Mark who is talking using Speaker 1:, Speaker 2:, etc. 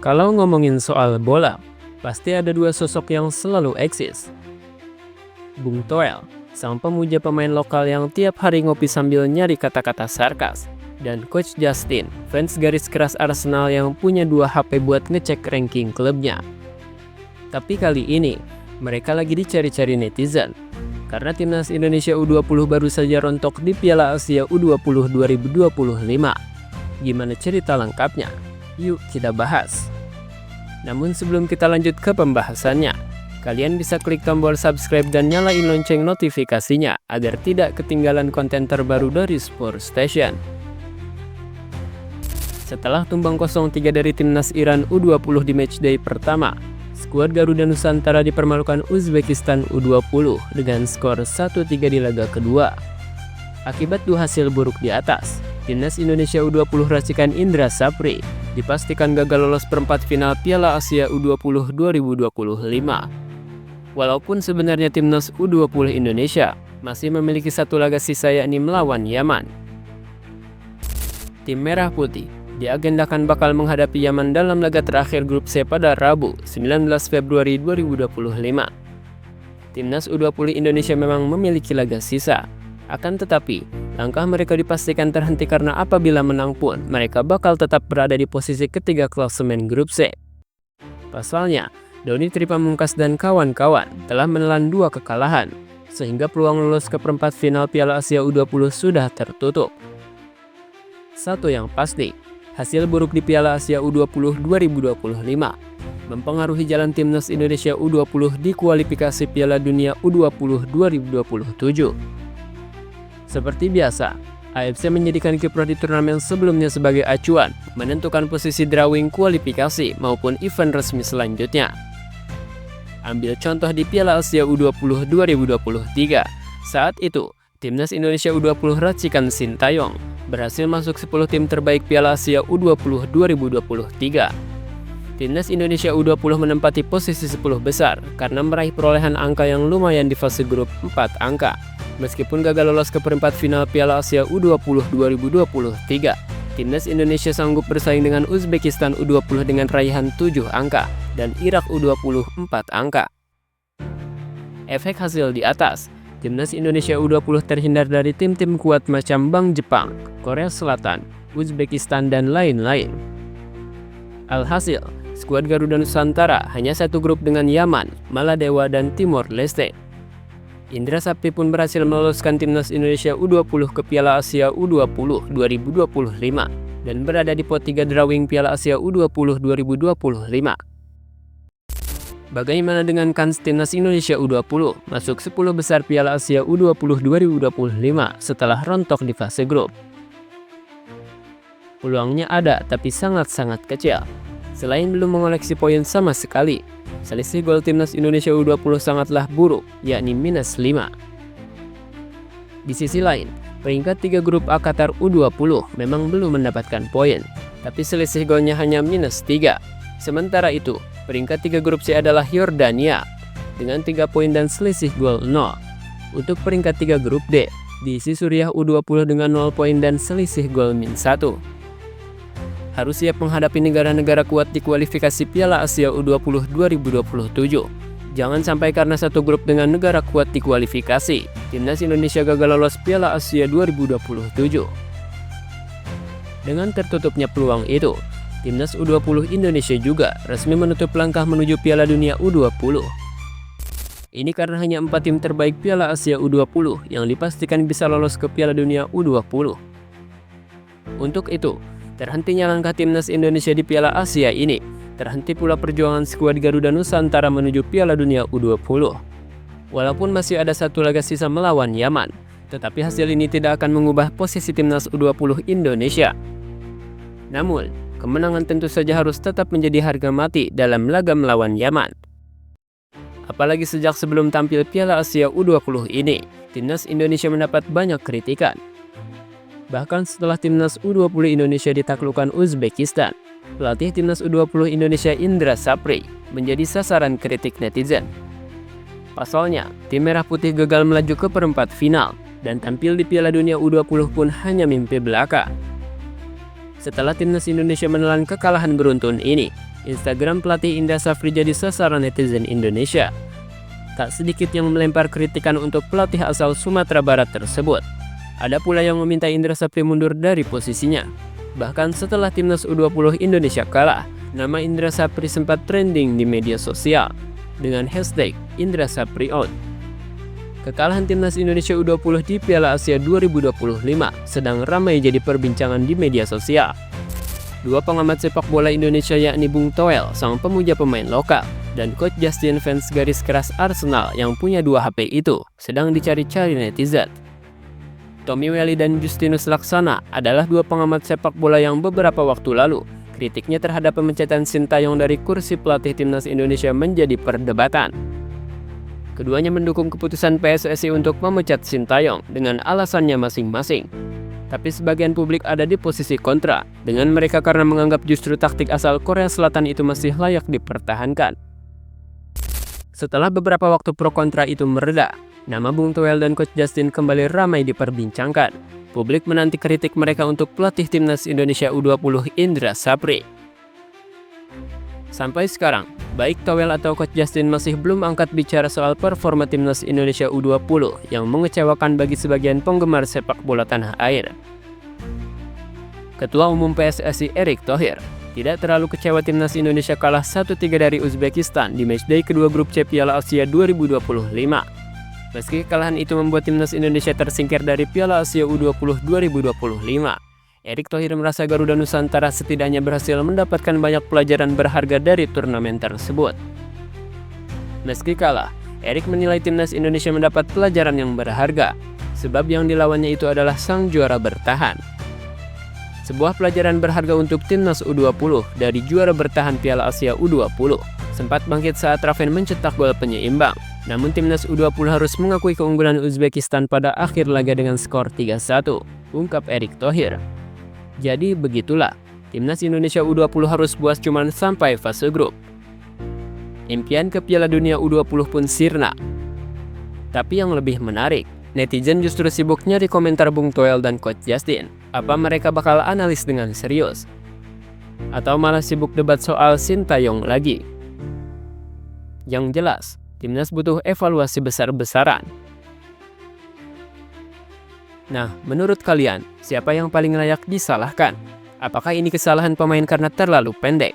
Speaker 1: Kalau ngomongin soal bola, pasti ada dua sosok yang selalu eksis. Bung Toel, sang pemuja pemain lokal yang tiap hari ngopi sambil nyari kata-kata sarkas. Dan Coach Justin, fans garis keras Arsenal yang punya 2 HP buat ngecek ranking klubnya. Tapi kali ini, mereka lagi dicari-cari netizen. Karena timnas Indonesia U20 baru saja rontok di Piala Asia U20 2025. Gimana cerita lengkapnya? Yuk kita bahas. Namun sebelum kita lanjut ke pembahasannya, kalian bisa klik tombol subscribe dan nyalain lonceng notifikasinya agar tidak ketinggalan konten terbaru dari Sport Station. Setelah tumbang 0-3 dari timnas Iran U20 di matchday pertama, skuad Garuda Nusantara dipermalukan Uzbekistan U20 dengan skor 1-3 di laga kedua. Akibat 2 hasil buruk di atas, timnas Indonesia U20 racikan Indra Sapri dipastikan gagal lolos perempat final Piala Asia U20 2025. Walaupun sebenarnya timnas U20 Indonesia masih memiliki 1 laga sisa yakni melawan Yaman. Tim Merah Putih diagendakan bakal menghadapi Yaman dalam laga terakhir grup C pada Rabu 19 Februari 2025. Timnas U20 Indonesia memang memiliki laga sisa. Akan tetapi, langkah mereka dipastikan terhenti karena apabila menang pun, mereka bakal tetap berada di posisi ketiga klasemen grup C. Pasalnya, Doni Tripamungkas dan kawan-kawan telah menelan 2 kekalahan, sehingga peluang lolos ke perempat final Piala Asia U20 sudah tertutup. Satu yang pasti, hasil buruk di Piala Asia U20 2025 mempengaruhi jalan timnas Indonesia U20 di kualifikasi Piala Dunia U20 2027. Seperti biasa, AFC menjadikan kiprah di turnamen sebelumnya sebagai acuan menentukan posisi drawing kualifikasi maupun event resmi selanjutnya. Ambil contoh di Piala Asia U20 2023. Saat itu, timnas Indonesia U20 racikan Sintayong berhasil masuk 10 tim terbaik Piala Asia U20 2023. Timnas Indonesia U20 menempati posisi 10 besar karena meraih perolehan angka yang lumayan di fase grup 4 angka. Meskipun gagal lolos ke perempat final Piala Asia U20 2023, timnas Indonesia sanggup bersaing dengan Uzbekistan U20 dengan raihan 7 angka dan Irak U20 4 angka. Efek hasil di atas, timnas Indonesia U20 terhindar dari tim-tim kuat macam Bank Jepang, Korea Selatan, Uzbekistan, dan lain-lain. Alhasil, skuad Garuda Nusantara hanya satu grup dengan Yaman, Maladewa, dan Timor Leste. Indra Sapri pun berhasil meloloskan timnas Indonesia U20 ke Piala Asia U20 2025 dan berada di pot 3 drawing Piala Asia U20 2025. Bagaimana dengan kans timnas Indonesia U20 masuk 10 besar Piala Asia U20 2025 setelah rontok di fase grup? Peluangnya ada, tapi sangat-sangat kecil. Selain belum mengoleksi poin sama sekali, selisih gol timnas Indonesia U20 sangatlah buruk, yakni -5. Di sisi lain, peringkat 3 grup A Qatar U20 memang belum mendapatkan poin, tapi selisih golnya hanya -3. Sementara itu, peringkat 3 grup C adalah Yordania dengan 3 poin dan selisih gol 0. Untuk peringkat 3 grup D, diisi Suriah U20 dengan 0 poin dan selisih gol -1. Harus siap menghadapi negara-negara kuat di kualifikasi Piala Asia U20 2027. Jangan sampai karena satu grup dengan negara kuat di kualifikasi, timnas Indonesia gagal lolos Piala Asia 2027. Dengan tertutupnya peluang itu, timnas U20 Indonesia juga resmi menutup langkah menuju Piala Dunia U20. Ini karena hanya 4 tim terbaik Piala Asia U20 yang dipastikan bisa lolos ke Piala Dunia U20. Untuk itu, terhentinya langkah timnas Indonesia di Piala Asia ini, terhenti pula perjuangan skuad Garuda Nusantara menuju Piala Dunia U20. Walaupun masih ada 1 laga sisa melawan Yaman, tetapi hasil ini tidak akan mengubah posisi timnas U20 Indonesia. Namun, kemenangan tentu saja harus tetap menjadi harga mati dalam laga melawan Yaman. Apalagi sejak sebelum tampil Piala Asia U20 ini, timnas Indonesia mendapat banyak kritikan. Bahkan setelah timnas U20 Indonesia ditaklukkan Uzbekistan, pelatih timnas U20 Indonesia Indra Sapri menjadi sasaran kritik netizen. Pasalnya, tim Merah Putih gagal melaju ke perempat final dan tampil di Piala Dunia U20 pun hanya mimpi belaka. Setelah timnas Indonesia menelan kekalahan beruntun ini, Instagram pelatih Indra Safri jadi sasaran netizen Indonesia. Tak sedikit yang melempar kritikan untuk pelatih asal Sumatera Barat tersebut. Ada pula yang meminta Indra Safri mundur dari posisinya. Bahkan setelah timnas U20 Indonesia kalah, nama Indra Safri sempat trending di media sosial dengan hashtag Indra Safri out. Kekalahan timnas Indonesia U20 di Piala Asia 2025 sedang ramai jadi perbincangan di media sosial. Dua pengamat sepak bola Indonesia yakni Bung Toel, sang pemuja pemain lokal, dan Coach Justin fans garis keras Arsenal yang punya 2 HP itu sedang dicari-cari netizen. Tommy Welly dan Justinus Laksana adalah 2 pengamat sepak bola yang beberapa waktu lalu kritiknya terhadap pemecatan Sintayong dari kursi pelatih timnas Indonesia menjadi perdebatan. Keduanya mendukung keputusan PSSI untuk memecat Sintayong dengan alasannya masing-masing. Tapi sebagian publik ada di posisi kontra dengan mereka karena menganggap justru taktik asal Korea Selatan itu masih layak dipertahankan. Setelah beberapa waktu pro kontra itu mereda, nama Bung Toel dan Coach Justin kembali ramai diperbincangkan. Publik menanti kritik mereka untuk pelatih timnas Indonesia U20 Indra Safri. Sampai sekarang, baik Toel atau Coach Justin masih belum angkat bicara soal performa timnas Indonesia U20 yang mengecewakan bagi sebagian penggemar sepak bola tanah air. Ketua Umum PSSI Erick Thohir tidak terlalu kecewa timnas Indonesia kalah 1-3 dari Uzbekistan di matchday kedua grup C Piala Asia 2025. Meski kekalahan itu membuat timnas Indonesia tersingkir dari Piala Asia U20 2025, Erick Thohir merasa Garuda Nusantara setidaknya berhasil mendapatkan banyak pelajaran berharga dari turnamen tersebut. Meski kalah, Erick menilai timnas Indonesia mendapat pelajaran yang berharga, sebab yang dilawannya itu adalah sang juara bertahan. Sebuah pelajaran berharga untuk timnas U20 dari juara bertahan Piala Asia U20 sempat bangkit saat Raven mencetak gol penyeimbang. Namun timnas U20 harus mengakui keunggulan Uzbekistan pada akhir laga dengan skor 3-1, ungkap Erick Thohir. Jadi begitulah, timnas Indonesia U20 harus puas cuman sampai fase grup. Impian ke Piala Dunia U20 pun sirna. Tapi yang lebih menarik, netizen justru sibuk nyari komentar Bung Toel dan Coach Justin. Apa mereka bakal analis dengan serius? Atau malah sibuk debat soal Sintayong lagi? Yang jelas, timnas butuh evaluasi besar-besaran. Nah, menurut kalian, siapa yang paling layak disalahkan? Apakah ini kesalahan pemain karena terlalu pendek?